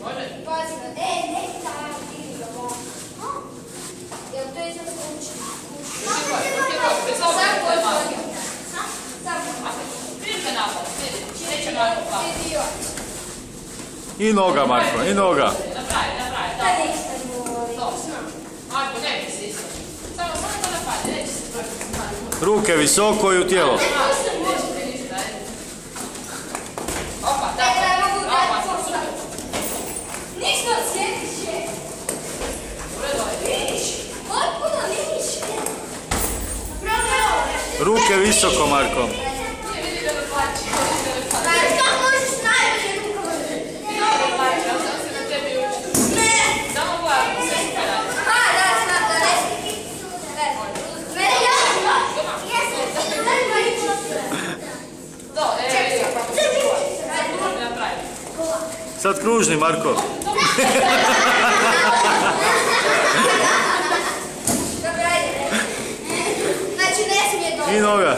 Može? Neki tamo, ili ga mogu. Jel to je za kući? Prijete napad, neće Marko pati. I noga, Marko, i noga. Napravi, Da tako. ništa moj. Marko, ne bi se isto. Samo da napadi, neće se pati. Ruke visoko i u tijelo. Neće ti ništa, Opa, tako. Ništa osjetiš je. Uredo je. Vidiš, potpuno vidiš. Napravio ovo. Ruke visoko, Marko. Nije vidi da ne plaći. Znaš kako možeš najbolje rukama? Ti dobro plaći, ali sam se na tebi učiti. Ne. Samo gledam, sve super radi. A, da, znam da ne. Mene jasno. Do, vidi kako se čuva. Sad mi napravi. Sad kružni, Marko. Dobro, ajde. Znači, ne smije dobro. I noga.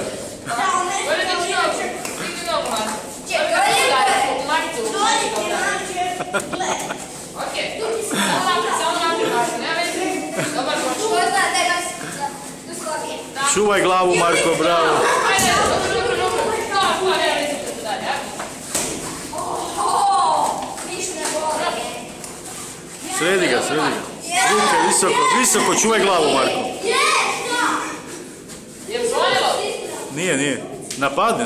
Bolje da ću nogu. Vidi nogu, Marko. Čekaj, Okej. Samo naprijed, Marko. Nema veze. Dobar Ko počin. zna da ga usklavije. Čuvaj glavu, Marko, bravo. Ajde, dobro. To, nema veze kako dalje, ja? Ništa ne boli. Sredi ga, sredi ga. Ruke visoko, visoko, čuvaj glavu, Marko. Je zvonilo? Nije. Napadni.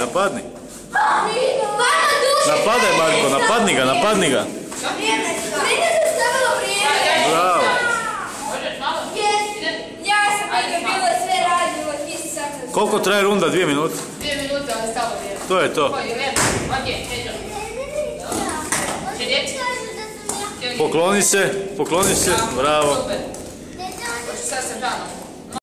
Napadaj, Marko, napadni ga. Vrijeme se stavilo vrijeme. Bravo. Možeš malo? Ja sam bilo sve radilo, ti si sad. Koliko traje runda? 2 minute? 2 minute, ali stalo vrijeme. To je to. Koji je vrijeme? Okej, neđo. Sjedjeti? Pokloni se, bravo. Super. Hoću sad se žanom.